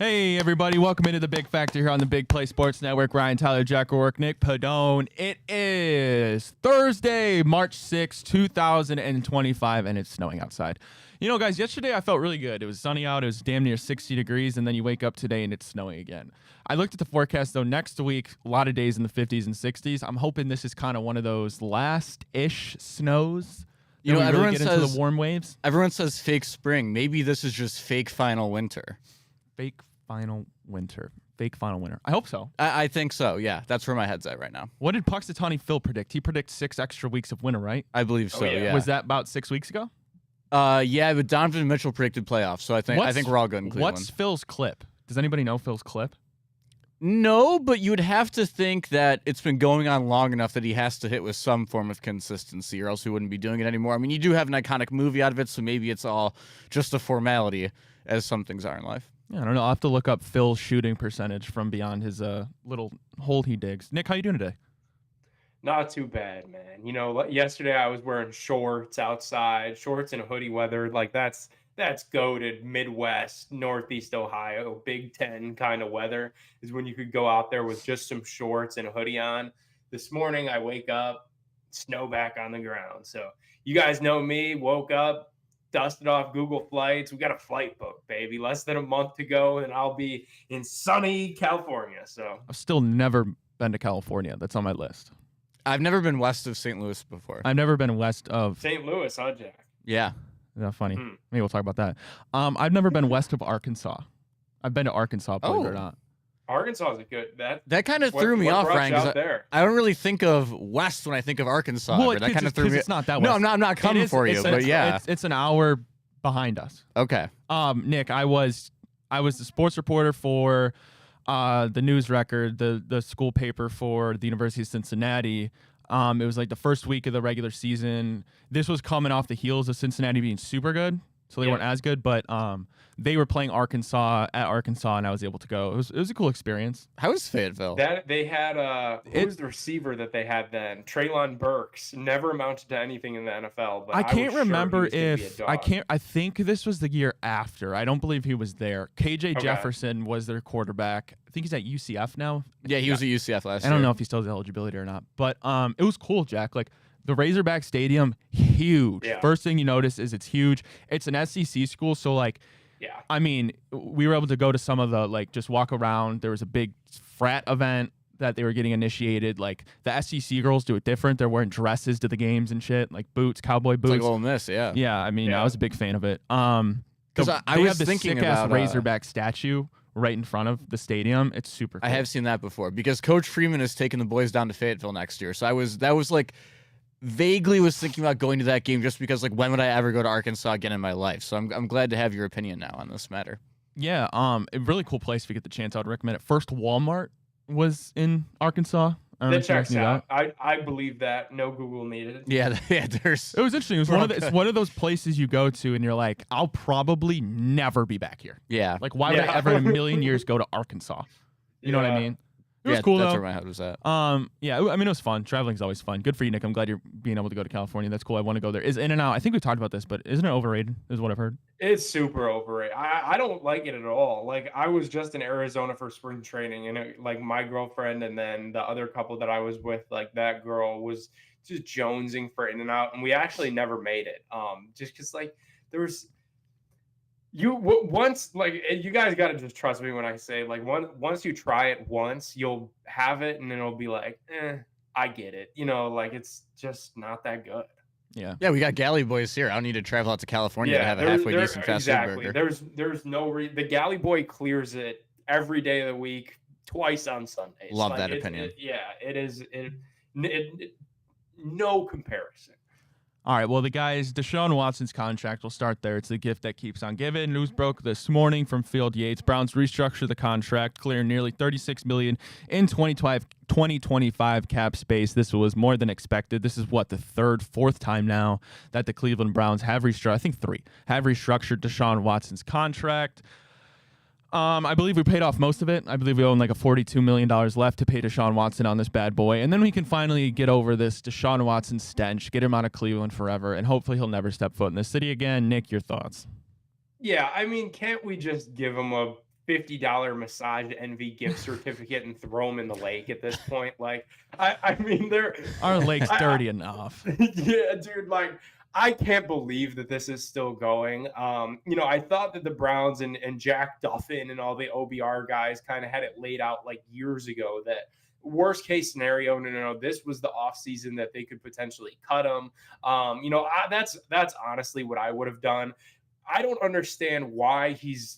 Hey, everybody. Welcome into the Big Factor here on the Big Play Sports Network. Ryan, Tyler, Jack O'Rourke, Nick Padone. It is Thursday, March 6, 2025, and it's snowing outside. You know, guys, yesterday I felt really good. It was sunny out. It was damn near 60 degrees, and then you wake up today and it's snowing again. I looked at the forecast, though. Next week, a lot of days in the 50s and 60s. I'm hoping this is kind of one of those last-ish snows. You know, everyone really get says into the warm waves. Everyone says fake spring. Maybe this is just fake final winter. Fake final winter. I hope so. I think so. Yeah, that's where my head's at right now. What did Puxatawny Phil predict? He predicts 6 extra weeks of winter, right? I believe so. Yeah. Was that about 6 weeks ago? Yeah, but Donovan Mitchell predicted playoffs, so I think we're all good in Cleveland. What's Phil's clip? Does anybody know Phil's clip? No, but you would have to think that it's been going on long enough that he has to hit with some form of consistency, or else he wouldn't be doing it anymore. I mean, you do have an iconic movie out of it, so maybe it's all just a formality, as some things are in life. Yeah, I don't know. I'll have to look up Phil's shooting percentage from beyond his little hole he digs. Nick, how you doing today? Not too bad, man. You know, yesterday I was wearing shorts outside, shorts and hoodie weather. Like that's goated Midwest, Northeast Ohio, Big Ten kind of weather is when you could go out there with just some shorts and a hoodie on. This morning I wake up, snow back on the ground. So you guys know me, woke up, dusted off Google Flights. We got a flight booked, baby. Less than a month to go, and I'll be in sunny California. So I've still never been to California. That's on my list. I've never been west of St. Louis before. I've never been west of St. Louis, huh, Jack? Yeah. Yeah, funny. Maybe we'll talk about that. I've never been west of Arkansas. I've been to Arkansas, believe it or not. Arkansas is a good. That kind of threw me off, Ryan. I don't really think of west when I think of Arkansas. Well, that kind of threw me. It's not that west. No, I'm not coming for you, but yeah, it's an hour behind us. Okay. Nick, I was the sports reporter for the News Record, the school paper for the University of Cincinnati. It was like the first week of the regular season. This was coming off the heels of Cincinnati being super good, so they weren't as good, but they were playing Arkansas at Arkansas, and I was able to go. It was a cool experience. How was Fayetteville? That they had who was the receiver that they had then? Traylon Burks never amounted to anything in the NFL. But I can't remember if I think this was the year after. I don't believe he was there. KJ Jefferson was their quarterback. I think he's at UCF now. Yeah, he was at UCF last year. I don't know if he still has eligibility or not, but it was cool, Jack. Like the Razorback Stadium, huge. Yeah. First thing you notice is it's huge. It's an SEC school, so like. Yeah. I mean, we were able to go to some of the, like, just walk around. There was a big frat event that they were getting initiated. Like, the SEC girls do it different. They're wearing dresses to the games and shit, like boots, cowboy boots. It's like Ole Miss, yeah. Yeah, I mean, I was a big fan of it. Because I was thinking sick-ass about Razorback statue right in front of the stadium. It's super cool. I have seen that before because Coach Freeman is taking the boys down to Fayetteville next year. So that was like vaguely was thinking about going to that game just because, like, when would I ever go to Arkansas again in my life? So I'm glad to have your opinion now on this matter. Yeah, a really cool place if you get the chance. I would recommend it. First Walmart was in Arkansas. That checks out. I believe that. No Google needed. Yeah, there's. It was interesting. It was it's one of those places you go to and you're like, I'll probably never be back here. Yeah. Like, why would I ever in a million years go to Arkansas? You know what I mean? It was cool, that's though. where my head was at. Yeah, I mean, it was fun. Traveling's always fun. Good for you, Nick. I'm glad you're being able to go to California. That's cool. I want to go there. Is In-N-Out, I think we talked about this, but isn't it overrated, is what I've heard? It's super overrated. I don't like it at all. Like, I was just in Arizona for spring training, and like my girlfriend and then the other couple that I was with, like that girl was just jonesing for In-N-Out, and we actually never made it. Just because, like, there was... once, like, you guys got to just trust me when I say, like, once you try it once, you'll have it and then it'll be like, I get it. You know, like, it's just not that good. Yeah. Yeah, we got Galley boys here. I don't need to travel out to California to have a halfway decent fast food burger. There's no reason. The Galley boy clears it every day of the week, twice on Sundays. Love that opinion. It is no comparison. All right, well, the guys, Deshaun Watson's contract, we'll start there. It's the gift that keeps on giving. News broke this morning from Field Yates. Browns restructure the contract, clearing nearly $36 million in 2025 cap space. This was more than expected. This is, the fourth time now that the Cleveland Browns have restructured Deshaun Watson's contract. I believe we paid off most of it. I believe we own like a $42 million left to pay Deshaun Watson on this bad boy. And then we can finally get over this Deshaun Watson stench, get him out of Cleveland forever, and hopefully he'll never step foot in this city again. Nick, your thoughts? Yeah, I mean, can't we just give him a $50 massage envy gift certificate and throw them in the lake at this point. Like, I mean, they're Our lake's dirty enough. yeah, dude. Like, I can't believe that this is still going. I thought that the Browns and Jack Duffin and all the OBR guys kind of had it laid out like years ago that worst case scenario, no, this was the offseason that they could potentially cut him. That's honestly what I would have done. I don't understand why he's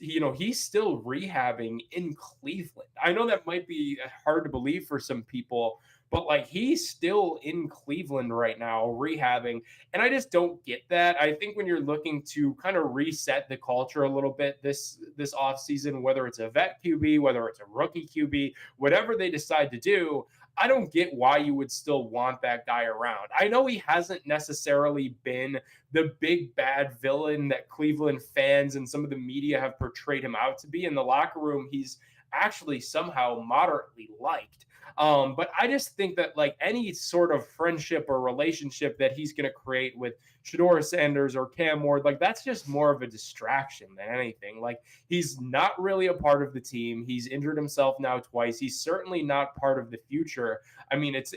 still rehabbing in Cleveland. I know that might be hard to believe for some people, but like he's still in Cleveland right now rehabbing, and I just don't get that. I think when you're looking to kind of reset the culture a little bit this offseason, whether it's a vet QB, whether it's a rookie QB, whatever they decide to do, I don't get why you would still want that guy around. I know he hasn't necessarily been the big bad villain that Cleveland fans and some of the media have portrayed him out to be. In the locker room, he's actually somehow moderately liked. But I just think that like any sort of friendship or relationship that he's going to create with Shedeur Sanders or Cam Ward, like that's just more of a distraction than anything. Like he's not really a part of the team. He's injured himself now twice. He's certainly not part of the future. I mean, it's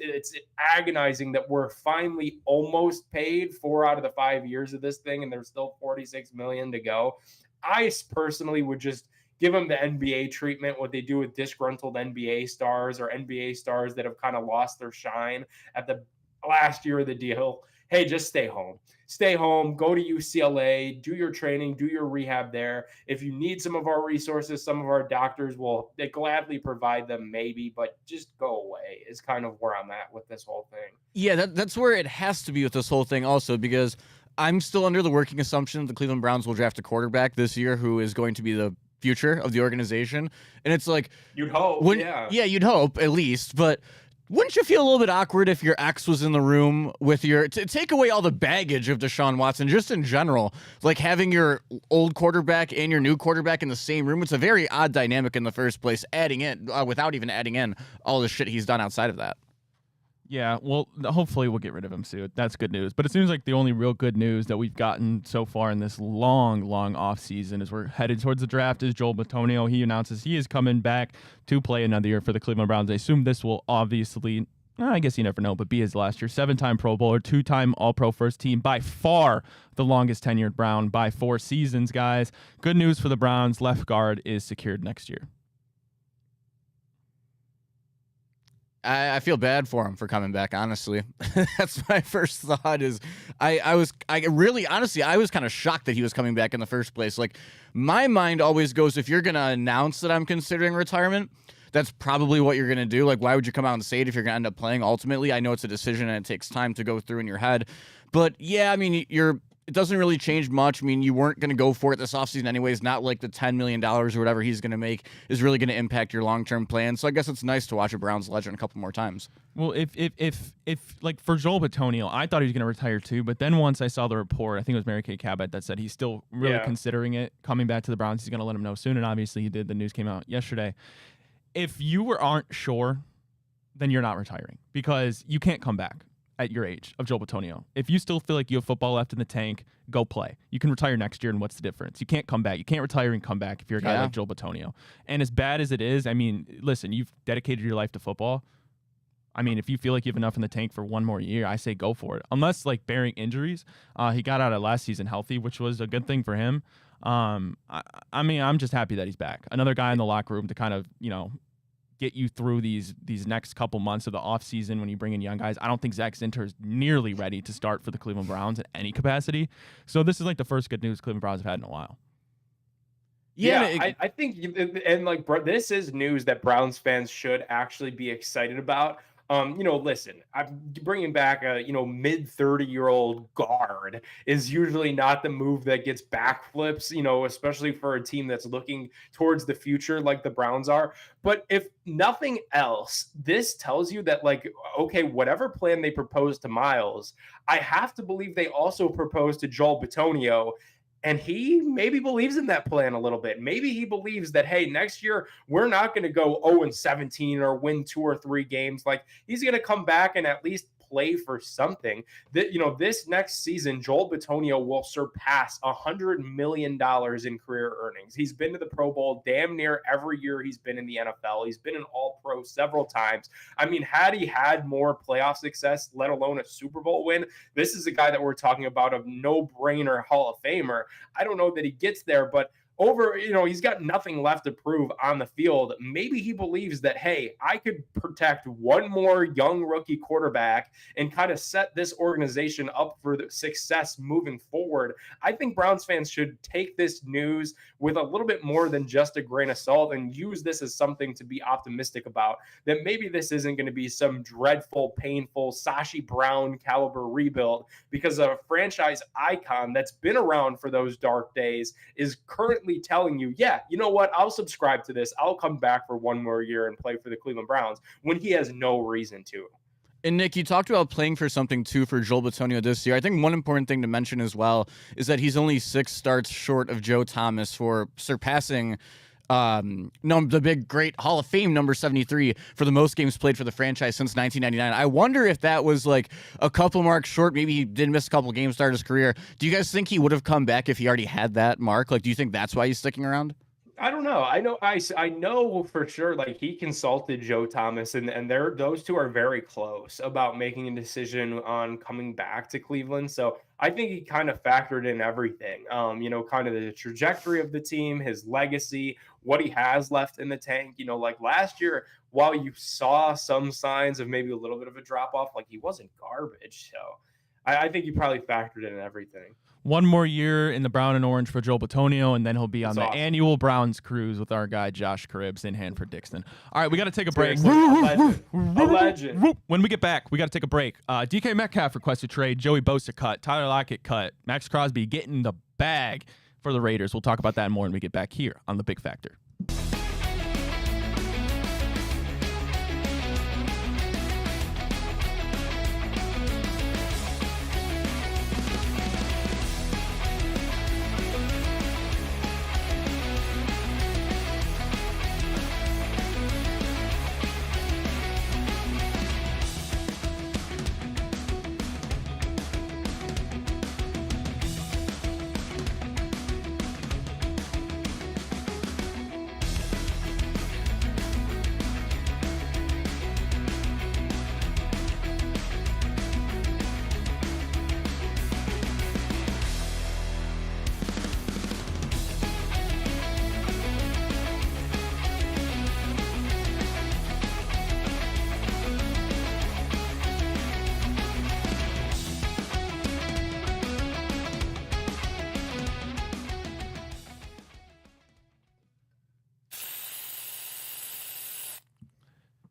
agonizing that we're finally almost paid 4 out of the 5 years of this thing, and there's still $46 million to go. I personally would just give them the NBA treatment, what they do with disgruntled NBA stars or NBA stars that have kind of lost their shine at the last year of the deal. Hey, just stay home. Stay home, go to UCLA, do your training, do your rehab there. If you need some of our resources, some of our doctors will they gladly provide them maybe, but just go away is kind of where I'm at with this whole thing. Yeah, that's where it has to be with this whole thing also, because I'm still under the working assumption that the Cleveland Browns will draft a quarterback this year who is going to be the future of the organization. And it's like, you'd hope, you'd hope at least, but wouldn't you feel a little bit awkward if your ex was in the room with take away all the baggage of Deshaun Watson, just in general, like having your old quarterback and your new quarterback in the same room? It's a very odd dynamic in the first place, adding in, without even adding in all the shit he's done outside of that. Yeah, well, hopefully we'll get rid of him soon. That's good news. But it seems like the only real good news that we've gotten so far in this long offseason as we're headed towards the draft is Joel Bitonio. He announces he is coming back to play another year for the Cleveland Browns. I assume this will obviously, I guess you never know, but be his last year. 7-time Pro Bowler, 2-time All-Pro first team, by far the longest tenured Brown by 4 seasons, guys. Good news for the Browns. Left guard is secured next year. I feel bad for him for coming back, honestly. That's my first thought is I was kind of shocked that he was coming back in the first place. Like, my mind always goes, if you're going to announce that I'm considering retirement, that's probably what you're going to do. Like, why would you come out and say it if you're going to end up playing? Ultimately, I know it's a decision and it takes time to go through in your head. But yeah, I mean, it doesn't really change much. I mean, you weren't going to go for it this offseason anyways. Not like the $10 million or whatever he's going to make is really going to impact your long-term plan. So I guess it's nice to watch a Browns legend a couple more times. Well, if like for Joel Bitonio, I thought he was going to retire too. But then once I saw the report, I think it was Mary Kay Cabot that said he's still really considering it, coming back to the Browns. He's going to let him know soon. And obviously he did. The news came out yesterday. If you aren't sure, then you're not retiring because you can't come back at your age of Joel Bitonio. If you still feel like you have football left in the tank, go play. You can retire next year, and what's the difference? You can't come back. You can't retire and come back if you're a guy like Joel Bitonio. And as bad as it is, I mean, listen, you've dedicated your life to football. I mean, if you feel like you have enough in the tank for one more year, I say go for it. Unless, like, bearing injuries. He got out of last season healthy, which was a good thing for him. I mean, I'm just happy that he's back. Another guy in the locker room to kind of, get you through these next couple months of the offseason when you bring in young guys. I don't think Zach Zinter is nearly ready to start for the Cleveland Browns in any capacity. So this is like the first good news Cleveland Browns have had in a while. Yeah, I think, and like, this is news that Browns fans should actually be excited about. Listen, I'm bringing back a, mid-30-year-old guard is usually not the move that gets backflips, especially for a team that's looking towards the future like the Browns are. But if nothing else, this tells you that, like, okay, whatever plan they propose to Miles, I have to believe they also propose to Joel Bitonio. And he maybe believes in that plan a little bit. Maybe he believes that, hey, next year we're not going to go 0-17 or win 2 or 3 games. Like, he's going to come back and at least play for something. That, you know, this next season, Joel Bitonio will surpass $100 million in career earnings. He's been to the Pro Bowl damn near every year he's been in the NFL. He's been an All-Pro several times. I mean, had he had more playoff success, let alone a Super Bowl win, this is a guy that we're talking about, a no-brainer Hall of Famer. I don't know that he gets there, but he's got nothing left to prove on the field. Maybe he believes that, hey, I could protect one more young rookie quarterback and kind of set this organization up for the success moving forward. I think Browns fans should take this news with a little bit more than just a grain of salt and use this as something to be optimistic about, that maybe this isn't going to be some dreadful, painful, Sashi Brown caliber rebuild, because a franchise icon that's been around for those dark days is currently telling you, yeah, you know what, I'll subscribe to this. I'll come back for one more year and play for the Cleveland Browns, when he has no reason to. And Nick, you talked about playing for something too for Joel Bitonio this year. I think one important thing to mention as well is that he's only 6 starts short of Joe Thomas for surpassing the big great Hall of Fame number 73 for the most games played for the franchise since 1999. I wonder if that was like a couple marks short. Maybe he did miss a couple games to start his career. Do you guys think he would have come back if he already had that mark? Like, do you think that's why he's sticking around? I don't know. I know for sure, like, he consulted Joe Thomas, and those two are very close about making a decision on coming back to Cleveland. So I think he kind of factored in everything. Kind of the trajectory of the team, his legacy, what he has left in the tank. You know, like last year, while you saw some signs of maybe a little bit of a drop off, like, he wasn't garbage. So I think he probably factored in everything. One more year in the brown and orange for Joel Bitonio, and then he'll be on the awesome. annual Browns cruise with our guy Josh Cribbs in Hanford Dixon. All right, we got to take a break. A legend. When we get back, we got to take a break. DK Metcalf requested trade. Joey Bosa cut. Tyler Lockett cut. Max Crosby getting the bag for the Raiders. We'll talk about that more when we get back here on The Big Factor.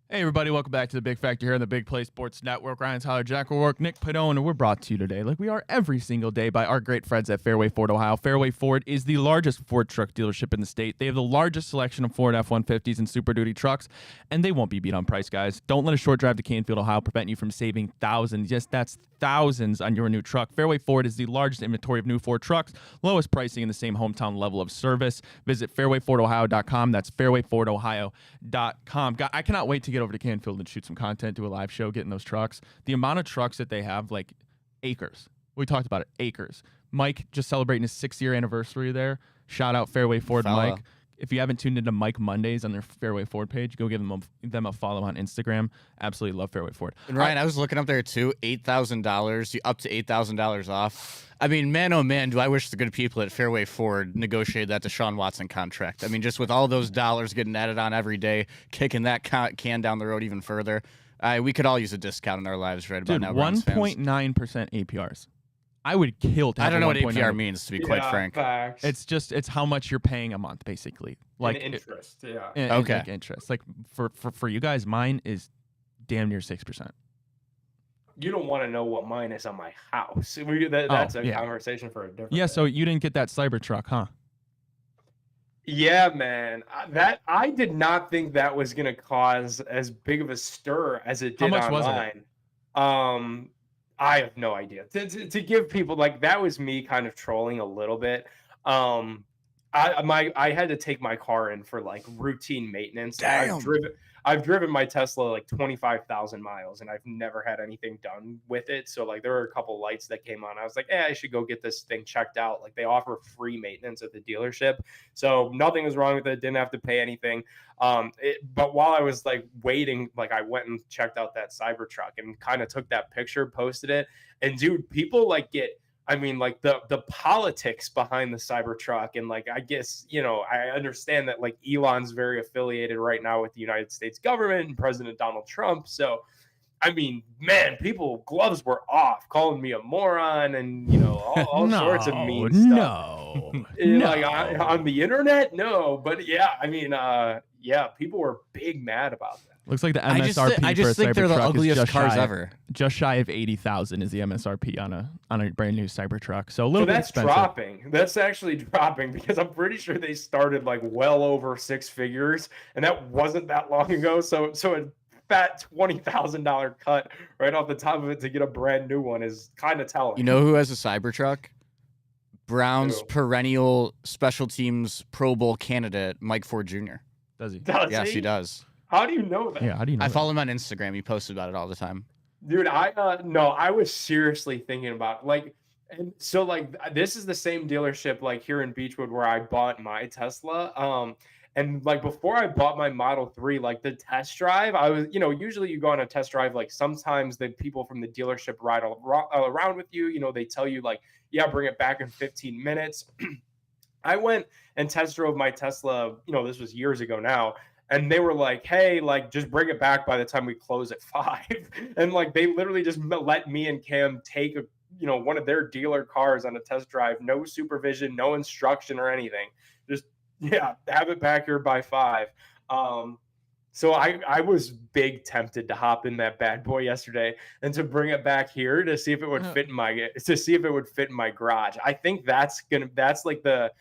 Hey, everybody. Welcome back to The Big Factor here on the Big Play Sports Network. Ryan Tyler, Jack O'Rourke, Nick Padone, and we're brought to you today, like we are every single day, by our great friends at Fairway Ford, Ohio. Fairway Ford is the largest Ford truck dealership in the state. They have the largest selection of Ford F-150s and Super Duty trucks, and they won't be beat on price, guys. Don't let a short drive to Canfield, Ohio prevent you from saving thousands. Yes, that's thousands on your new truck. Fairway Ford is the largest inventory of new Ford trucks, lowest pricing, and the same hometown level of service. Visit fairwayfordohio.com. That's fairwayfordohio.com. God, I cannot wait to get over to Canfield and shoot some content, do a live show, getting those trucks. The amount of trucks that they have, like, acres. We talked about it, acres. Mike just celebrating his 6-year anniversary there. Shout out Fairway Ford Mike. If you haven't tuned into Mike Mondays on their Fairway Ford page, go give them a follow on Instagram. Absolutely love Fairway Ford. And Ryan, I was looking up there too, $8,000, up to $8,000 off. I mean, man, oh man, do I wish the good people at Fairway Ford negotiated that Deshaun Watson contract. I mean, just with all those dollars getting added on every day, kicking that can down the road even further, we could all use a discount in our lives right about now. 1.9% APRs. I would kill to have I don't know what 1.9. APR means, to be quite frank. Facts. It's how much you're paying a month, basically. Like interest, yeah. Okay. Like interest. Like for you guys, mine is damn near 6%. You don't want to know what mine is on my house. That's a conversation for a different day. So you didn't get that Cybertruck, huh? Yeah, man. I did not think that was gonna cause as big of a stir as it did How much online. was it? I have no idea. To give people, like, that was me kind of trolling a little bit. I had to take my car in for like routine maintenance. Damn. I've driven my Tesla like 25,000 miles and I've never had anything done with it. So like there were a couple lights that came on. I was like, I should go get this thing checked out. Like they offer free maintenance at the dealership. So nothing was wrong with it. Didn't have to pay anything. But while I was like waiting, like I went and checked out that Cybertruck and kind of took that picture, posted it. And dude, people like like the politics behind the Cybertruck. And like, I guess, I understand that like Elon's very affiliated right now with the United States government and President Donald Trump. So, I mean, man, gloves were off, calling me a moron and, all sorts of mean stuff. Like on the internet? No. But yeah, I mean, people were big mad about that. Looks like the MSRP I just think they're the ugliest cars ever. Just shy of 80,000 is the MSRP on a brand new Cybertruck. So a little bit expensive. Dropping. That's actually dropping because I'm pretty sure they started like well over six figures, and that wasn't that long ago. So a fat $20,000 cut right off the top of it to get a brand new one is kind of telling. You know who has a Cybertruck? Browns perennial special teams Pro Bowl candidate Mike Ford Jr. Does he? Yes, he does. How do you know that? Yeah, how do you know? I follow him on Instagram. He posts about it all the time. Dude, I was seriously thinking about like, and so like this is the same dealership like here in Beechwood where I bought my Tesla. And like before I bought my Model 3, like the test drive, I was, usually you go on a test drive, like sometimes the people from the dealership ride around with you, they tell you like, yeah, bring it back in 15 minutes. I went and test drove my Tesla, this was years ago now. And they were like, hey, like, just bring it back by the time we close at 5. And like, they literally just let me and Cam take one of their dealer cars on a test drive, no supervision, no instruction or anything. Just, have it back here by 5. So I was big tempted to hop in that bad boy yesterday and to bring it back here to see if it would fit in my garage. I think that's like the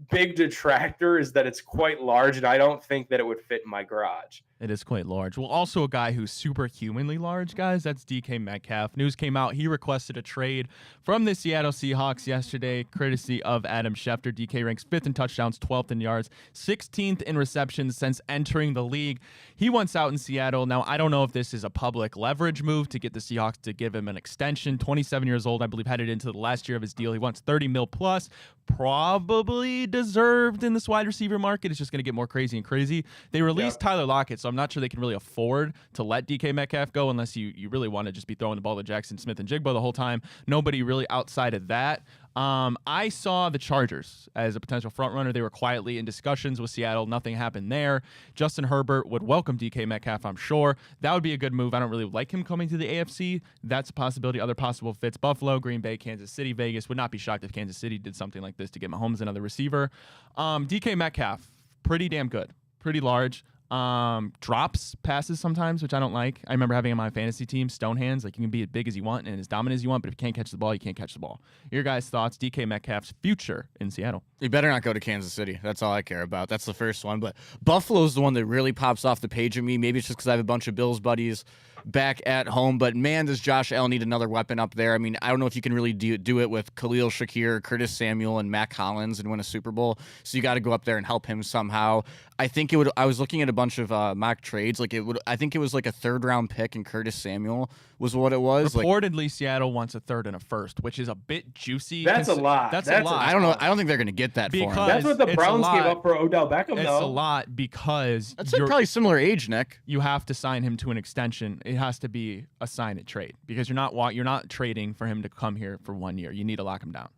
big detractor is that it's quite large, and I don't think that it would fit in my garage. It is quite large. Well, also a guy who's superhumanly large, guys, that's DK Metcalf. News came out. He requested a trade from the Seattle Seahawks yesterday, courtesy of Adam Schefter. DK ranks 5th in touchdowns, 12th in yards, 16th in receptions since entering the league. He wants out in Seattle. Now, I don't know if this is a public leverage move to get the Seahawks to give him an extension. 27 years old, I believe, headed into the last year of his deal. He wants 30 mil plus. Probably deserved in this wide receiver market. It's just going to get more crazy and crazy. They released Tyler Lockett, so I'm not sure they can really afford to let DK Metcalf go unless you really want to just be throwing the ball to Jackson Smith and Jigba the whole time. Nobody really outside of that. I saw the Chargers as a potential front runner. They were quietly in discussions with Seattle. Nothing happened there. Justin Herbert would welcome DK Metcalf, I'm sure. That would be a good move. I don't really like him coming to the AFC. That's a possibility. Other possible fits: Buffalo, Green Bay, Kansas City, Vegas. Would not be shocked if Kansas City did something like this to get Mahomes another receiver. DK Metcalf, pretty damn good. Pretty large. Drops passes sometimes, which I don't like. I remember having on my fantasy team stone hands. Like, you can be as big as you want and as dominant as you want, but if you can't catch the ball, you can't catch the ball. Your guys' thoughts? DK Metcalf's future in Seattle. You better not go to Kansas City. That's all I care about. That's the first one. But Buffalo's the one that really pops off the page of me. Maybe it's just because I have a bunch of Bills buddies back at home. But man, does Josh Allen need another weapon up there? I mean, I don't know if you can really do it with Khalil Shakir, Curtis Samuel, and Mac Hollins and win a Super Bowl. So you got to go up there and help him somehow. I think it would. I was looking at a bunch of mock trades. Like it would. I think it was like a 3rd round pick, and Curtis Samuel was what it was. Reportedly, Seattle wants a 3rd and a 1st, which is a bit juicy. That's a lot. That's a lot. I don't know. I don't think they're going to get that for him. That's what the Browns gave up for Odell Beckham. It's a lot because that's probably similar age, Nick. You have to sign him to an extension. It has to be a sign and trade because you're not trading for him to come here for 1 year. You need to lock him down.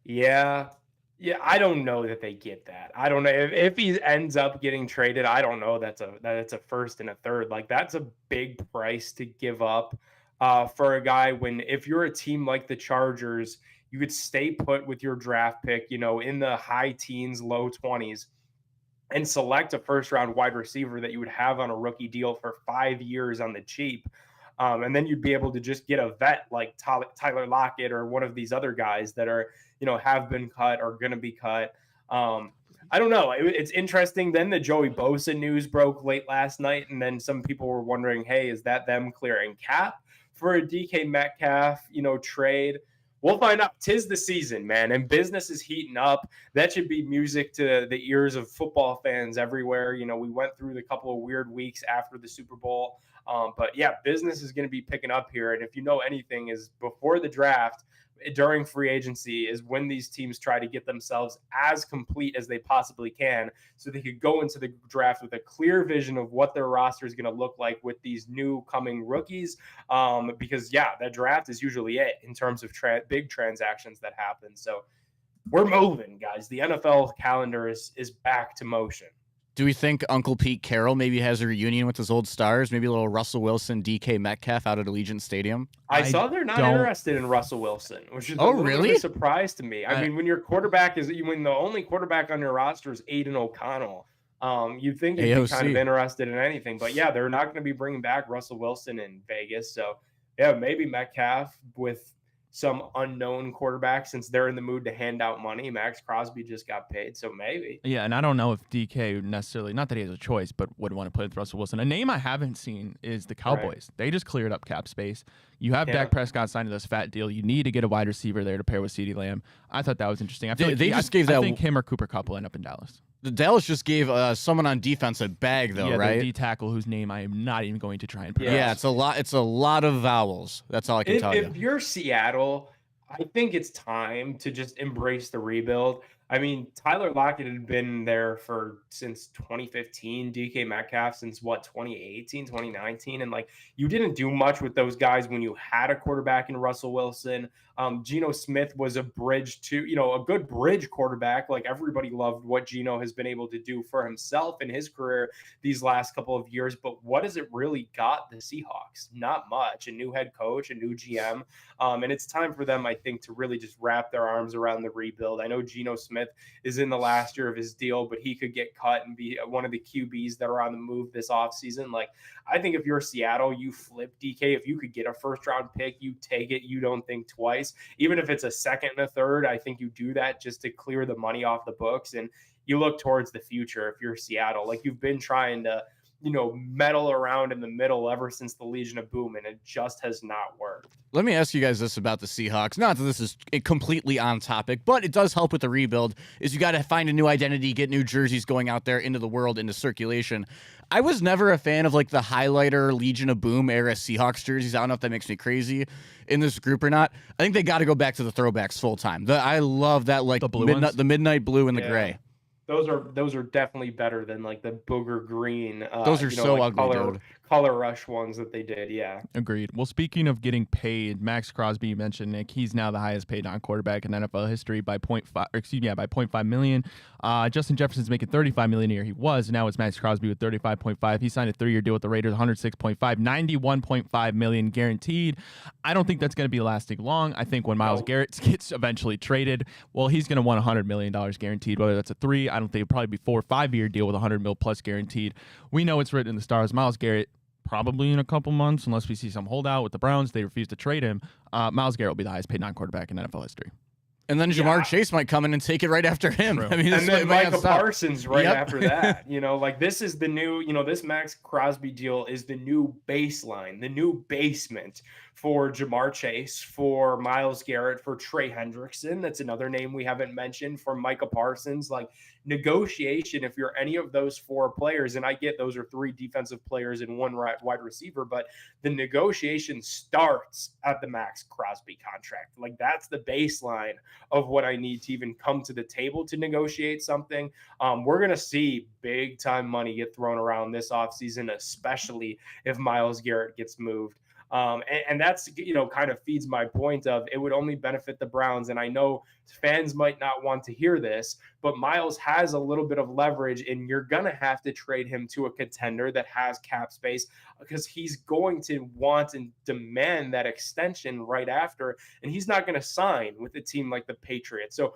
Yeah, I don't know that they get that. I don't know if he ends up getting traded. I don't know that's a 1st and a 3rd. Like, that's a big price to give up for a guy when, if you're a team like the Chargers, you could stay put with your draft pick, in the high teens, low 20s, and select a 1st round wide receiver that you would have on a rookie deal for 5 years on the cheap. And then you'd be able to just get a vet like Tyler Lockett or one of these other guys that are, have been cut or going to be cut. I don't know. It's interesting. Then the Joey Bosa news broke late last night. And then some people were wondering, hey, is that them clearing cap for a DK Metcalf, trade? we'll find out. 'Tis the season, man, and business is heating up. That should be music to the ears of football fans everywhere. You know, we went through the couple of weird weeks after the Super Bowl, but yeah, business is going to be picking up here. And if you know anything, is before the draft, during free agency, is when these teams try to get themselves as complete as they possibly can so they could go into the draft with a clear vision of what their roster is going to look like with these new coming rookies. Because yeah, that draft is usually it in terms of big transactions that happen. So we're moving, guys. The NFL calendar is back to motion. Do we think Uncle Pete Carroll maybe has a reunion with his old stars? Maybe a little Russell Wilson, DK Metcalf out at Allegiant Stadium? I saw they're not interested in Russell Wilson, which is a little bit of a surprise to me. I mean, when your quarterback when the only quarterback on your roster is Aiden O'Connell, you'd think he'd be kind of interested in anything. But yeah, they're not going to be bringing back Russell Wilson in Vegas. So yeah, maybe Metcalf with some unknown quarterback, since they're in the mood to hand out money. Max Crosby just got paid, so maybe. Yeah, and I don't know if DK necessarily, not that he has a choice, but would want to play with Russell Wilson. A name I haven't seen is the Cowboys. Right. They just cleared up cap space. You have Dak Prescott signed to this fat deal. You need to get a wide receiver there to pair with CeeDee Lamb. I thought that was interesting. I feel like I think him or Cooper Kupp will end up in Dallas. The Dallas just gave someone on defense a bag, though, right? The D tackle whose name I am not even going to try and pronounce. Yeah, it's a lot. It's a lot of vowels. That's all I can tell you. If you're Seattle, I think it's time to just embrace the rebuild. I mean, Tyler Lockett had been there since 2015, DK Metcalf since 2018, 2019. And like, you didn't do much with those guys when you had a quarterback in Russell Wilson. Geno Smith was a bridge to, a good bridge quarterback. Like, everybody loved what Geno has been able to do for himself in his career these last couple of years. But what has it really got the Seahawks? Not much. A new head coach, a new GM. And it's time for them, I think, to really just wrap their arms around the rebuild. I know Geno Smith is in the last year of his deal, but he could get cut and be one of the QBs that are on the move this offseason. Like, I think if you're Seattle, you flip DK. If you could get a first-round pick, you take it. You don't think twice. Even if it's a second and a third, I think you do that just to clear the money off the books. And you look towards the future if you're Seattle. Like, you've been trying to meddle around in the middle ever since the Legion of Boom, and it just has not worked. Let me ask you guys this about the Seahawks. Not that this is completely on topic, but it does help with the rebuild, is you got to find a new identity, get new jerseys going out there into the world, into circulation. I was never a fan of like the highlighter Legion of Boom era Seahawks jerseys. I don't know if that makes me crazy in this group or not. I think they got to go back to the throwbacks full time. I love that, like the midnight blue and the gray. Those are definitely better than like the booger green. Those are so like ugly, color rush ones that they did. Yeah. Agreed. Well, speaking of getting paid, Max Crosby, you mentioned, Nick, he's now the highest paid non-quarterback in NFL history by by 0.5 million. Justin Jefferson's making $35 million a year. He was. Now it's Max Crosby with 35.5. He signed a 3-year deal with the Raiders, 106.5, 91.5 million guaranteed. I don't think that's going to be lasting long. I think when Myles Garrett gets eventually traded, well, he's going to want $100 million guaranteed, whether that's a 3. I don't think it'll probably be 4 or 5 year deal with $100 million plus guaranteed. We know it's written in the stars. Myles Garrett, probably in a couple months, unless we see some holdout with the Browns, they refuse to trade him. Myles Garrett will be the highest paid non-quarterback in NFL history. And then Jamar Chase might come in and take it right after him. True. I mean, and then Micah Parsons after that. Like, this is the new, this Max Crosby deal is the new baseline, the new basement for Jamar Chase, for Myles Garrett, for Trey Hendrickson. That's another name we haven't mentioned, for Micah Parsons. Like, negotiation, if you're any of those 4 players, and I get those are 3 defensive players and 1 wide receiver, but the negotiation starts at the Max Crosby contract. Like, that's the baseline of what I need to even come to the table to negotiate something. We're going to see big time money get thrown around this offseason, especially if Myles Garrett gets moved. And that's, kind of feeds my point of it would only benefit the Browns. And I know fans might not want to hear this, but Myles has a little bit of leverage, and you're going to have to trade him to a contender that has cap space, because he's going to want and demand that extension right after. And he's not going to sign with a team like the Patriots. So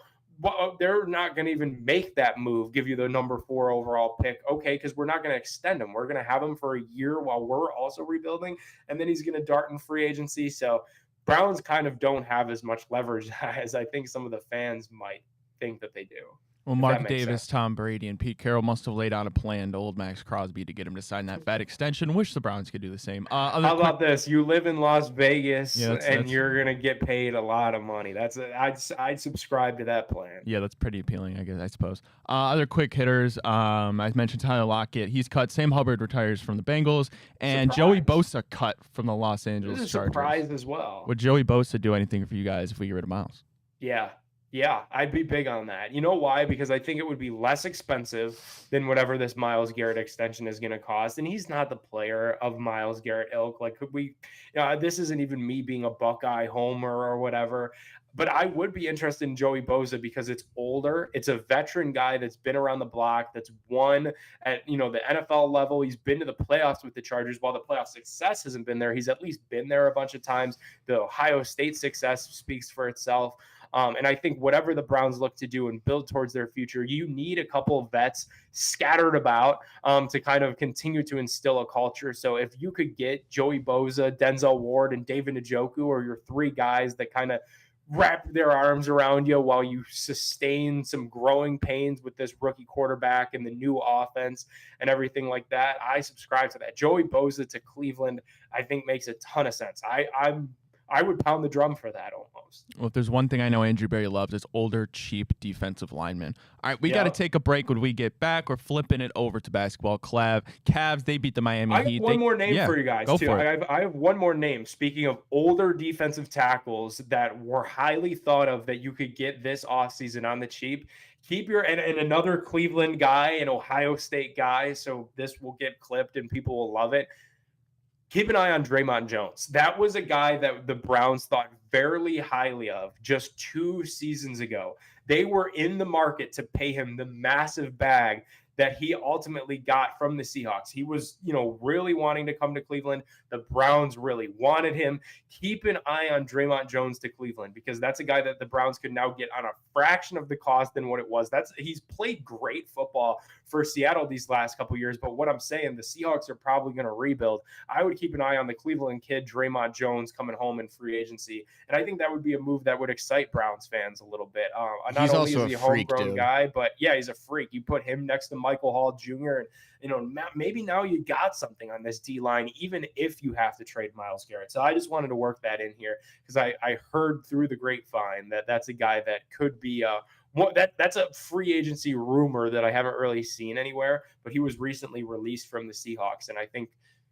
they're not going to even make that move, give you the number 4 overall pick. Okay, because we're not going to extend him. We're going to have him for a year while we're also rebuilding, and then he's going to dart in free agency. So Browns kind of don't have as much leverage as I think some of the fans might think that they do. Well, if that Mark makes Davis, sense. Tom Brady, and Pete Carroll must have laid out a plan to old Max Crosby to get him to sign that fat extension. Wish the Browns could do the same. How about this? You live in Las Vegas, Yeah, and you're gonna get paid a lot of money. I'd subscribe to that plan. Yeah, that's pretty appealing, I suppose. Other quick hitters. I mentioned Tyler Lockett. He's cut. Sam Hubbard retires from the Bengals, and Joey Bosa cut from the Los Angeles This is a Chargers. surprise as well. Would Joey Bosa do anything for you guys if we get rid of Miles? Yeah, I'd be big on that. You know why? Because I think it would be less expensive than whatever this Myles Garrett extension is going to cost. And he's not the player of Myles Garrett ilk. Like, could we, this isn't even me being a Buckeye homer or whatever. But I would be interested in Joey Bosa because it's older. It's a veteran guy that's been around the block, that's won at the NFL level. He's been to the playoffs with the Chargers. While the playoff success hasn't been there, he's at least been there a bunch of times. The Ohio State success speaks for itself. And I think whatever the Browns look to do and build towards their future, you need a couple of vets scattered about to kind of continue to instill a culture. So if you could get Joey Bosa, Denzel Ward, and David Njoku, or your three guys that kind of wrap their arms around you while you sustain some growing pains with this rookie quarterback and the new offense and everything like that, I subscribe to that. Joey Bosa to Cleveland, I think makes a ton of sense. I would pound the drum for that almost. Well, if there's one thing I know Andrew Berry loves, it's older, cheap defensive linemen. All right, we got to take a break. When we get back, we're flipping it over to basketball. Cavs, they beat the Miami Heat. I have one more name for you guys, too. I have one more name. Speaking of older defensive tackles that were highly thought of that you could get this offseason on the cheap, keep your and another Cleveland guy, an Ohio State guy, so this will get clipped and people will love it. Keep an eye on Draymond Jones. That was a guy that the Browns thought very highly of just 2 seasons ago. They were in the market to pay him the massive bag that he ultimately got from the Seahawks. He was, really wanting to come to Cleveland. The Browns really wanted him. Keep an eye on Draymond Jones to Cleveland because that's a guy that the Browns could now get on a fraction of the cost than what it was. He's played great football for Seattle these last couple of years, but what I'm saying, the Seahawks are probably going to rebuild. I would keep an eye on the Cleveland kid, Draymond Jones, coming home in free agency, and I think that would be a move that would excite Browns fans a little bit. He's also a homegrown guy, but yeah, he's a freak. You put him next to Michael Hall Jr., and maybe now you got something on this D-line, even if you have to trade Myles Garrett. So I just wanted to work that in here because I heard through the grapevine that that's a guy that could be that's a free agency rumor that I haven't really seen anywhere, but he was recently released from the Seahawks, and I think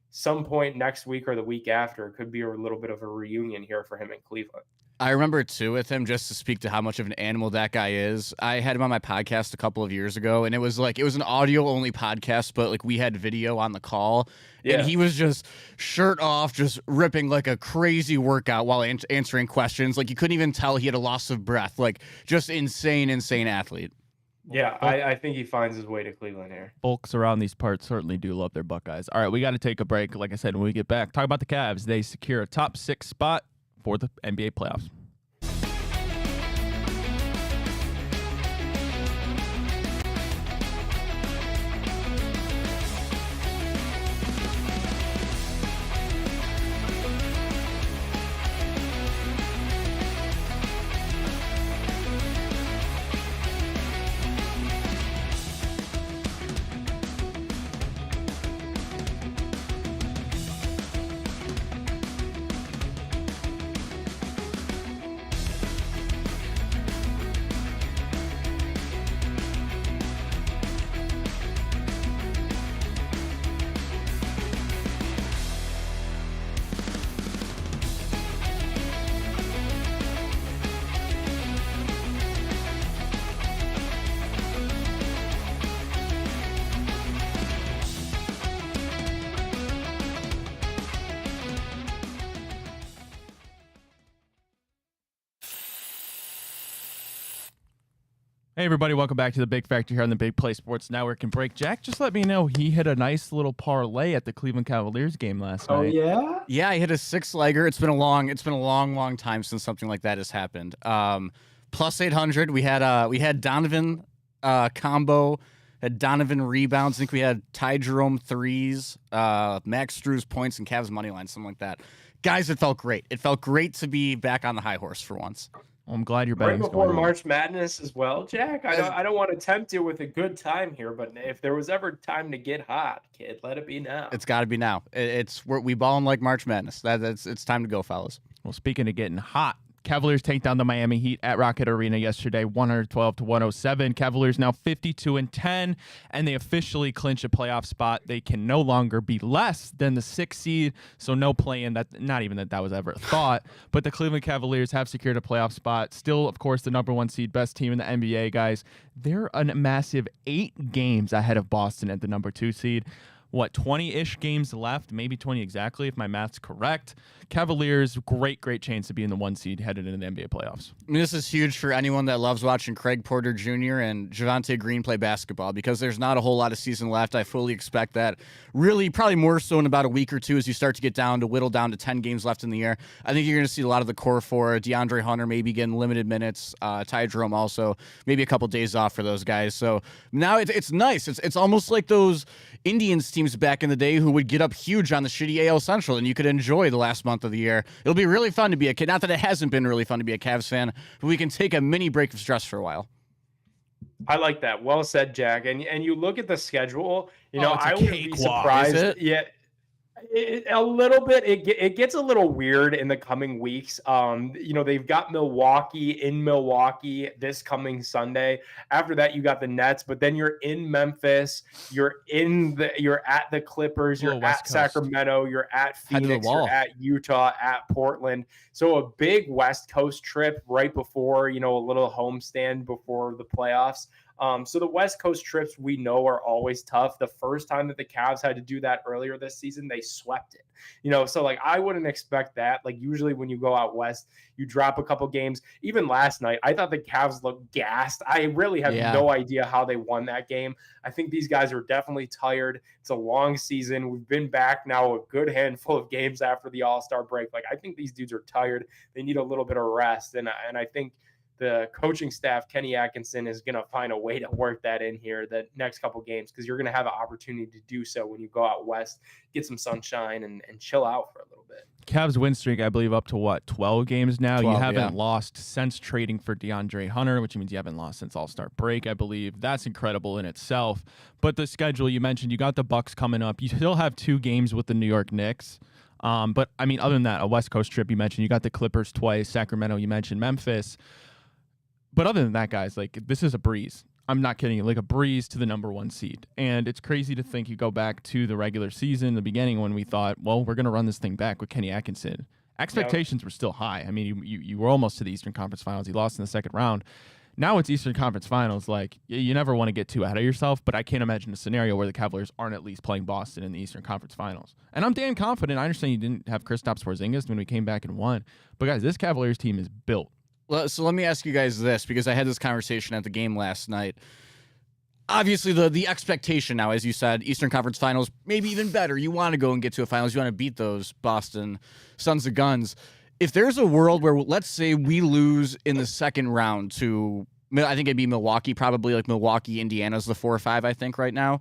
some point next week or the week after could be a little bit of a reunion here for him in Cleveland. I remember, too, with him, just to speak to how much of an animal that guy is. I had him on my podcast a couple of years ago, and it was an audio-only podcast, but, we had video on the call. Yeah. And he was just shirt off, just ripping, a crazy workout while answering questions. You couldn't even tell he had a loss of breath. Just insane athlete. Yeah, I think he finds his way to Cleveland here. Folks around these parts certainly do love their Buckeyes. All right, we got to take a break. Like I said, when we get back, talk about the Cavs. They secure a top 6 spot for the NBA playoffs. Hey, everybody. Welcome back to the Big Factor here on the Big Play Sports Network and Break. Jack just let me know he hit a nice little parlay at the Cleveland Cavaliers game last night. Oh, yeah? Yeah, I hit a 6-legger. It's been a long time since something like that has happened. Plus 800. We had Donovan combo, had Donovan rebounds. I think we had Ty Jerome threes, Max Strus points, and Cavs money line, something like that. Guys, it felt great. It felt great to be back on the high horse for once. Well, I'm glad your Right betting's before going well. March Madness as well, Jack. I don't want to tempt you with a good time here, but if there was ever time to get hot, kid, let it be now. It's got to be now. We balling like March Madness. It's time to go, fellas. Well, speaking of getting hot, Cavaliers take down the Miami Heat at Rocket Arena yesterday, 112-107. Cavaliers now 52-10, and they officially clinch a playoff spot. They can no longer be less than the 6th seed, so no play-in. That not even that was ever a thought. But the Cleveland Cavaliers have secured a playoff spot. Still, of course, the number 1 seed, best team in the NBA, guys. They're a massive 8 games ahead of Boston at the number 2 seed. 20-ish games left, maybe 20 exactly, if my math's correct. Cavaliers, great chance to be in the 1 seed headed into the NBA playoffs. I mean, this is huge for anyone that loves watching Craig Porter Jr. and Javonte Green play basketball because there's not a whole lot of season left. I fully expect that. Really, probably more so in about a week or two as you start to get whittle down to 10 games left in the year. I think you're going to see a lot of the core four. DeAndre Hunter maybe getting limited minutes. Ty Jerome also. Maybe a couple days off for those guys. So now it's nice. It's almost like those Indians teams back in the day who would get up huge on the shitty AL Central, and you could enjoy the last month of the year. It'll be really fun to be a kid. Not that it hasn't been really fun to be a Cavs fan, but we can take a mini break of stress for a while. I like that. Well said, Jack. And you look at the schedule. It's a I wouldn't be cakewalk. surprised. Is it? Yeah. A little bit. It gets a little weird in the coming weeks. They've got Milwaukee in Milwaukee this coming Sunday. After that, you got the Nets, but then you're in Memphis. You're at the Clippers. You're at Sacramento. You're at Phoenix. You're at Utah. At Portland. So a big West Coast trip right before a little homestand before the playoffs. So the West Coast trips we know are always tough. The first time that the Cavs had to do that earlier this season, they swept it. So like I wouldn't expect that. Like usually when you go out west, you drop a couple games. Even last night, I thought the Cavs looked gassed. I really have no idea how they won that game. I think these guys are definitely tired. It's a long season. We've been back now a good handful of games after the All-Star break. Like I think these dudes are tired. They need a little bit of rest, and I think the coaching staff, Kenny Atkinson, is going to find a way to work that in here the next couple games because you're going to have an opportunity to do so when you go out west, get some sunshine, and chill out for a little bit. Cavs win streak, I believe, up to 12 games now. 12, you haven't lost since trading for DeAndre Hunter, which means you haven't lost since All-Star break, I believe. That's incredible in itself. But the schedule you mentioned, you got the Bucks coming up. You still have 2 games with the New York Knicks. But, I mean, other than that, a West Coast trip you mentioned. You got the Clippers twice, Sacramento, you mentioned Memphis. But other than that, guys, like this is a breeze. I'm not kidding you, like a breeze to the number 1 seed. And it's crazy to think you go back to the regular season, the beginning when we thought, well, we're going to run this thing back with Kenny Atkinson. Expectations were still high. I mean, you were almost to the Eastern Conference Finals. You lost in the second round. Now it's Eastern Conference Finals. Like you never want to get too ahead of yourself, but I can't imagine a scenario where the Cavaliers aren't at least playing Boston in the Eastern Conference Finals. And I'm damn confident. I understand you didn't have Kristaps Porzingis when we came back and won. But guys, this Cavaliers team is built. So let me ask you guys this, because I had this conversation at the game last night. Obviously, the expectation now, as you said, Eastern Conference Finals, maybe even better. You want to go and get to a finals. You want to beat those Boston Sons of Guns. If there's a world where, let's say, we lose in the second round to, I think it'd be Milwaukee, probably like Milwaukee, Indiana's the 4 or 5, I think, right now.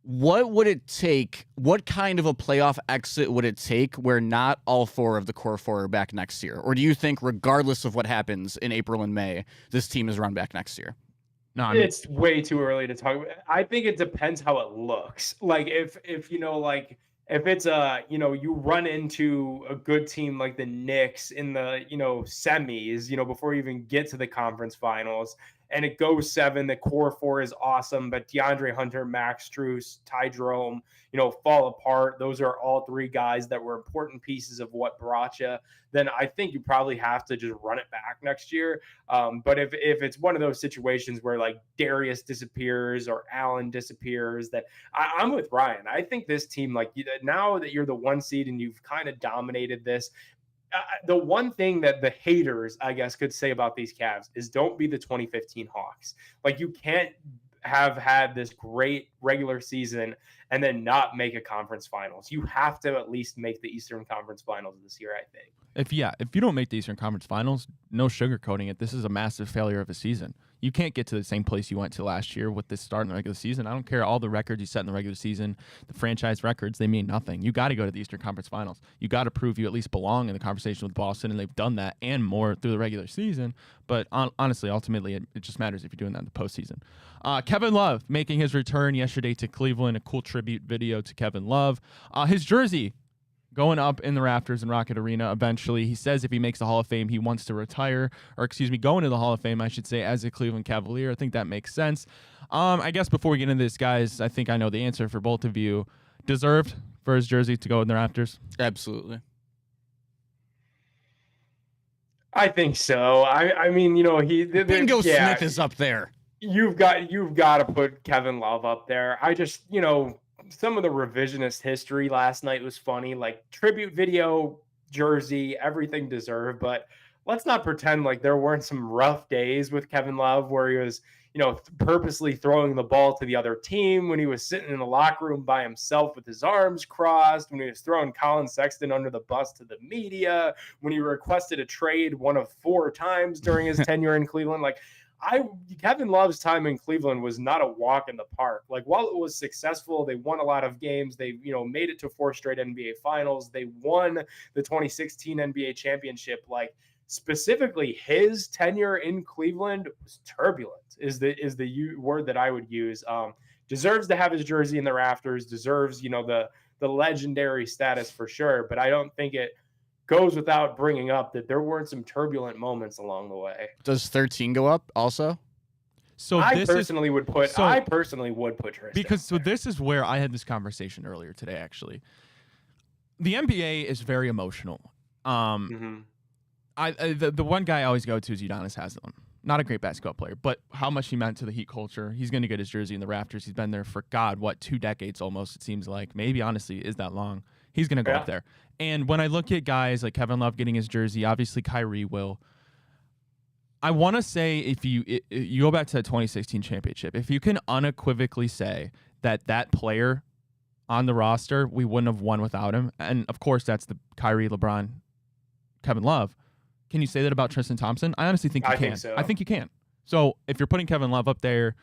What would it take? What kind of a playoff exit would it take where not all 4 of the core 4 are back next year? Or do you think, regardless of what happens in April and May, this team is run back next year? No, it's way too early to talk about. I think it depends how it looks. Like if if it's you run into a good team like the Knicks in the semis, before you even get to the conference finals, and it goes 7, the core 4 is awesome, but DeAndre Hunter, Max Strus, Ty Jerome, fall apart. Those are all 3 guys that were important pieces of what brought you. Then I think you probably have to just run it back next year. But if it's one of those situations where like Darius disappears or Allen disappears, that I'm with Ryan. I think this team, like now that you're the 1 seed and you've kind of dominated this, the one thing that the haters, I guess, could say about these Cavs is don't be the 2015 Hawks. Like you can't have had this great regular season and then not make a conference finals. You have to at least make the Eastern Conference Finals this year, I think. If you don't make the Eastern Conference Finals, no sugarcoating it. This is a massive failure of a season. You can't get to the same place you went to last year with this start in the regular season. I don't care all the records you set in the regular season, the franchise records, they mean nothing. You got to go to the Eastern Conference Finals. You got to prove you at least belong in the conversation with Boston, and they've done that and more through the regular season. But honestly, ultimately, it just matters if you're doing that in the postseason. Kevin Love making his return yesterday to Cleveland, a cool tribute video to Kevin Love. His jersey going up in the rafters in Rocket Arena eventually. He says if he makes the Hall of Fame, he wants to retire, or go into the Hall of Fame, I should say, as a Cleveland Cavalier. I think that makes sense. I guess before we get into this, guys, I think I know the answer for both of you. Deserved for his jersey to go in the rafters? Absolutely. I think so. I mean, Bingo Smith is up there. You've got to put Kevin Love up there. I just, some of the revisionist history last night was funny, like tribute video, jersey, everything deserved. But let's not pretend like there weren't some rough days with Kevin Love where he was, purposely throwing the ball to the other team, when he was sitting in the locker room by himself with his arms crossed, when he was throwing Colin Sexton under the bus to the media, when he requested a trade 1 of 4 times during his tenure in Cleveland. Like, Kevin Love's time in Cleveland was not a walk in the park. Like, while it was successful, they won a lot of games. They, made it to 4 straight NBA finals. They won the 2016 NBA championship. Like, specifically his tenure in Cleveland was turbulent is the word that I would use. Deserves to have his jersey in the rafters, deserves, the legendary status for sure. But I don't think it goes without bringing up that there weren't some turbulent moments along the way. Does 13 go up also? So I personally would put Tristan. Because so this is where I had this conversation earlier today, actually. The NBA is very emotional. The one guy I always go to is Udonis Haslem. Not a great basketball player, but how much he meant to the Heat culture. He's going to get his jersey in the rafters. He's been there for, 2 decades almost, it seems like. Maybe, honestly, is that long. He's going to go up there. And when I look at guys like Kevin Love getting his jersey, obviously Kyrie will. I want to say if you go back to the 2016 championship, if you can unequivocally say that player on the roster, we wouldn't have won without him. And, of course, that's the Kyrie, LeBron, Kevin Love. Can you say that about Tristan Thompson? I honestly think you can. Think so. I think you can. So if you're putting Kevin Love up there,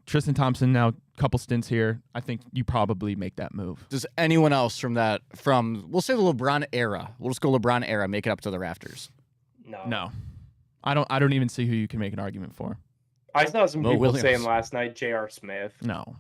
Tristan Thompson now a couple stints here, I think you probably make that move. Does anyone else from we'll say the LeBron era, we'll just go LeBron era, make it up to the rafters? No. I don't even see who you can make an argument for. I saw some people Williams. saying last night J.R. Smith. No.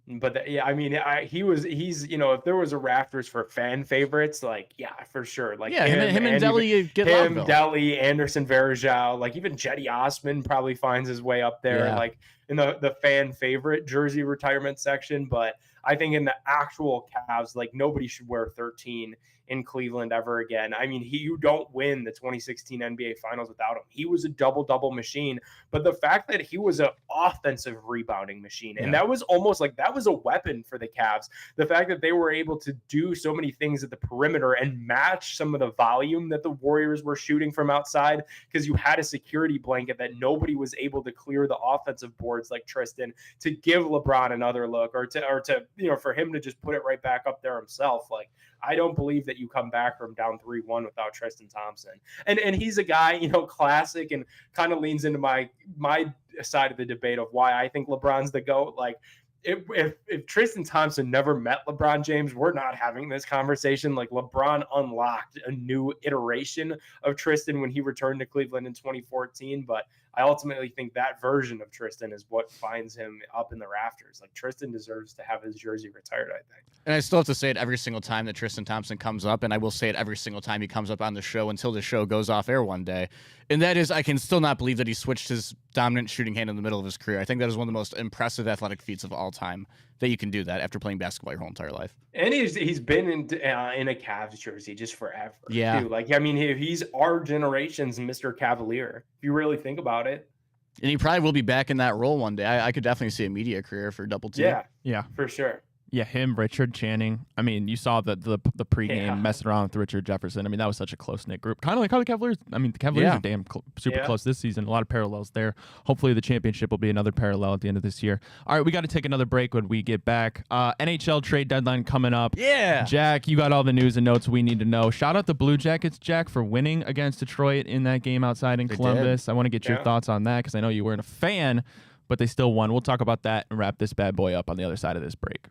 But he's if there was a rafters for fan favorites, like, yeah, for sure. Like, him and Delly get love. Delly, Anderson Varejao, like even Jetty Osman probably finds his way up there, like in the fan favorite jersey retirement section. But I think in the actual Cavs, like, nobody should wear 13 in Cleveland ever again. I mean, you don't win the 2016 NBA Finals without him. He was a double-double machine, but the fact that he was an offensive rebounding machine, and that was almost like that was a weapon for the Cavs. The fact that they were able to do so many things at the perimeter and match some of the volume that the Warriors were shooting from outside, because you had a security blanket that nobody was able to clear the offensive boards like Tristan, to give LeBron another look, or to for him to just put it right back up there himself. Like, I don't believe that you come back from down 3-1 without Tristan Thompson. And he's a guy, classic, and kind of leans into my side of the debate of why I think LeBron's the GOAT. Like, if Tristan Thompson never met LeBron James, we're not having this conversation. Like, LeBron unlocked a new iteration of Tristan when he returned to Cleveland in 2014. But I ultimately think that version of Tristan is what finds him up in the rafters. Like, Tristan deserves to have his jersey retired, I think. And I still have to say it every single time that Tristan Thompson comes up, and I will say it every single time he comes up on the show until the show goes off air one day. And that is, I can still not believe that he switched his dominant shooting hand in the middle of his career. I think that is one of the most impressive athletic feats of all time, that you can do that after playing basketball your whole entire life. And he's been in a Cavs jersey just forever. Yeah. Too. Like, I mean, he's our generation's Mr. Cavalier, if you really think about it. And he probably will be back in that role one day. I could definitely see a media career for Double T. Yeah, for sure. Yeah, him, Richard Channing. I mean, you saw the pregame Yeah. messing around with Richard Jefferson. I mean, that was such a close-knit group. Kind of like how the Cavaliers, I mean, the Cavaliers Yeah. are damn super Yeah. close this season. A lot of parallels there. Hopefully the championship will be another parallel at the end of this year. All right, we got to take another break when we get back. NHL trade deadline coming up. Yeah. Jack, you got all the news and notes we need to know. Shout out the Blue Jackets, Jack, for winning against Detroit in that game outside in They Columbus. I want to get your Yeah. thoughts on that because I know you weren't a fan, but they still won. We'll talk about that and wrap this bad boy up on the other side of this break.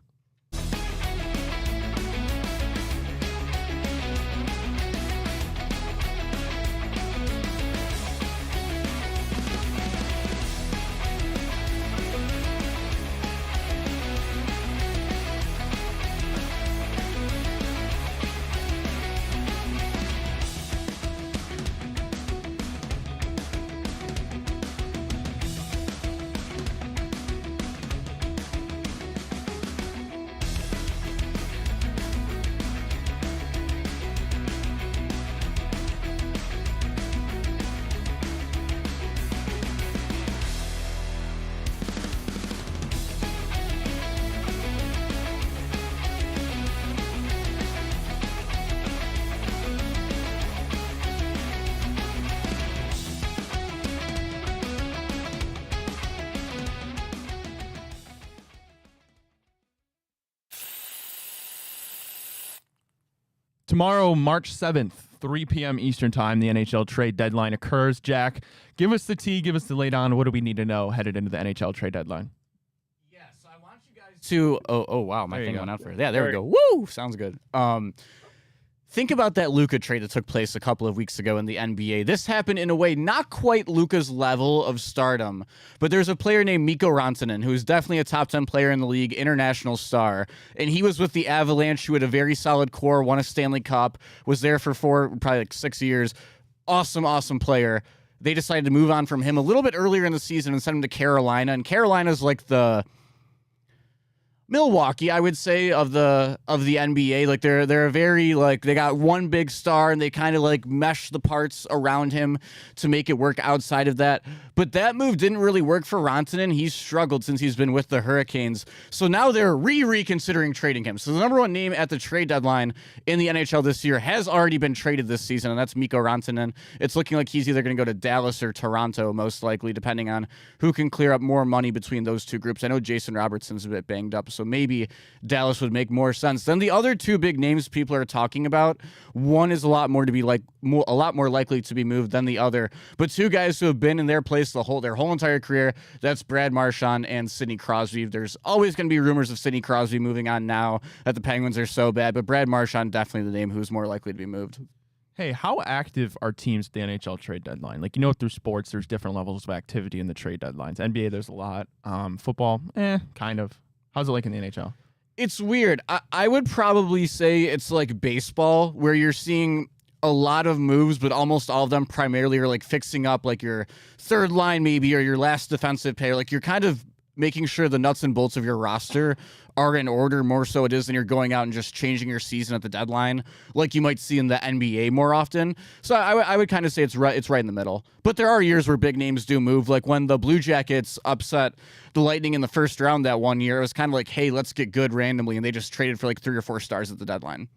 Tomorrow, March 7th, 3 p.m. Eastern Time, the NHL trade deadline occurs. Jack, give us the tea, give us the lay on. What do we need to know headed into the NHL trade deadline? Yeah, so I want you guys to. Oh wow, my There you thing go. went out for. Yeah, there we There go. Woo, sounds good. Think about that Luka trade that took place a couple of weeks ago in the NBA. This happened in a way not quite Luka's level of stardom, but there's a player named Mikko Rantanen who's definitely a top 10 player in the league, international star, and he was with the Avalanche, who had a very solid core, won a Stanley Cup, was there for probably like 6 years. Awesome player. They decided to move on from him a little bit earlier in the season and send him to Carolina, and Carolina's like the Milwaukee, I would say, of the NBA. Like they're a very, like, they got one big star and they kind of like mesh the parts around him to make it work outside of that. But that move didn't really work for Rantanen. He's struggled since he's been with the Hurricanes. So now they're reconsidering trading him. So the number one name at the trade deadline in the NHL this year has already been traded this season, and that's Mikko Rantanen. It's looking like he's either going to go to Dallas or Toronto, most likely, depending on who can clear up more money between those two groups. I know Jason Robertson's a bit banged up, so maybe Dallas would make more sense. Then the other two big names people are talking about, one is a lot more likely to be moved than the other, but two guys who have been in their place their whole entire career, that's Brad Marchand and Sidney Crosby. There's always going to be rumors of Sidney Crosby moving on now that the Penguins are so bad, but Brad Marchand definitely the name who's more likely to be moved. Hey, how active are teams at the NHL trade deadline? Like, through sports, there's different levels of activity in the trade deadlines. NBA, there's a lot. Football, kind of. How's it like in the NHL? It's weird. I would probably say it's like baseball, where you're seeing a lot of moves, but almost all of them primarily are like fixing up like your third line maybe, or your last defensive player. Like you're kind of making sure the nuts and bolts of your roster are in order, more so it is than you're going out and just changing your season at the deadline like you might see in the NBA more often. So I would kind of say it's right in the middle. But there are years where big names do move, like when the Blue Jackets upset the Lightning in the first round that one year. It was kind of like, hey, let's get good randomly, and they just traded for like 3 or 4 stars at the deadline.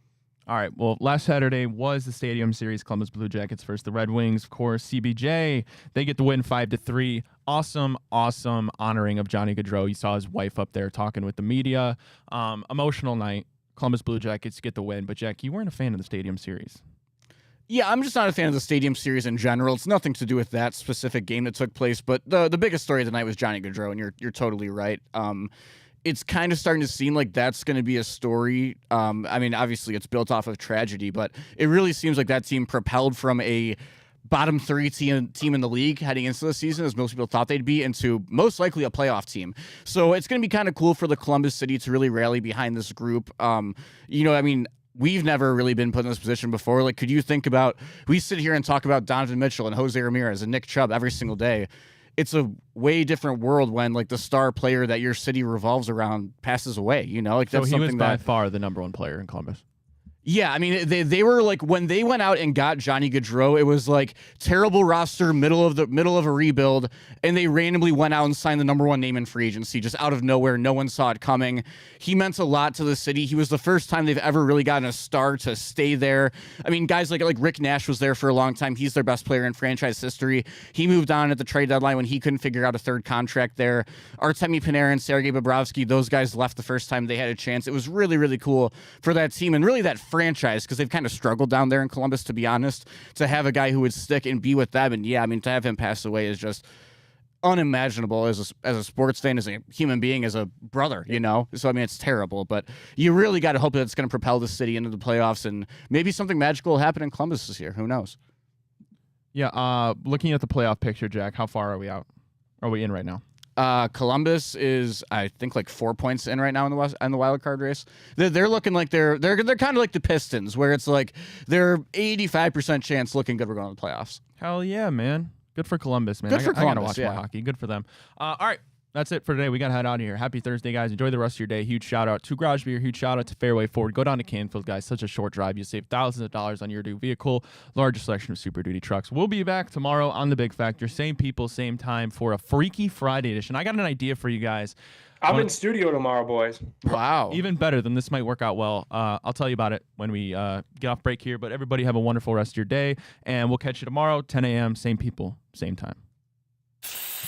All right, well, last Saturday was the Stadium Series, Columbus Blue Jackets versus the Red Wings. Of course, CBJ, they get the win 5-3. Awesome honoring of Johnny Gaudreau. You saw his wife up there talking with the media. Emotional night. Columbus Blue Jackets get the win. But, Jack, you weren't a fan of the Stadium Series. Yeah, I'm just not a fan of the Stadium Series in general. It's nothing to do with that specific game that took place, but the biggest story of the night was Johnny Gaudreau, and you're totally right. It's kind of starting to seem like that's going to be a story. I mean, obviously it's built off of tragedy, but it really seems like that team propelled from a bottom 3 team in the league heading into the season, as most people thought they'd be, into most likely a playoff team. So it's going to be kind of cool for the Columbus City to really rally behind this group. We've never really been put in this position before. Like, could you think about, we sit here and talk about Donovan Mitchell and Jose Ramirez and Nick Chubb every single day. It's a way different world when like the star player that your city revolves around passes away, Like So that's he was something by that far the number one player in Columbus. Yeah, I mean, they were like, when they went out and got Johnny Gaudreau, it was like terrible roster, middle of a rebuild, and they randomly went out and signed the #1 name in free agency just out of nowhere. No one saw it coming. He meant a lot to the city. He was the first time they've ever really gotten a star to stay there. I mean, guys like Rick Nash was there for a long time. He's their best player in franchise history. He moved on at the trade deadline when he couldn't figure out a third contract there. Artemi Panarin, Sergei Bobrovsky, those guys left the first time they had a chance. It was really, really cool for that team and really that franchise, because they've kind of struggled down there in Columbus, to be honest, to have a guy who would stick and be with them. And yeah, I mean, to have him pass away is just unimaginable as a sports fan, as a human being, as a brother, you know? So, I mean, it's terrible, but you really got to hope that it's going to propel the city into the playoffs, and maybe something magical will happen in Columbus this year. Who knows? Yeah, looking at the playoff picture, Jack, how far are we out? Are we in right now? Columbus is, I think, like 4 points in right now in the wild card race. They're looking like they're kind of like the Pistons, where it's like they're 85% chance looking good. We're going to the playoffs. Hell yeah, man! Good for Columbus, man. Good for I gotta Columbus, watch yeah. more hockey. Good for them. All right. That's it for today. We got to head out of here. Happy Thursday, guys. Enjoy the rest of your day. Huge shout out to Garage Beer. Huge shout out to Fairway Ford. Go down to Canfield, guys. Such a short drive. You save thousands of dollars on your new vehicle. Largest selection of Super Duty trucks. We'll be back tomorrow on The Big Factor. Same people, same time for a Freaky Friday edition. I got an idea for you guys. I'm in studio tomorrow, boys. Wow. Even better than this might work out well. I'll tell you about it when we get off break here. But everybody have a wonderful rest of your day. And we'll catch you tomorrow, 10 a.m. Same people, same time.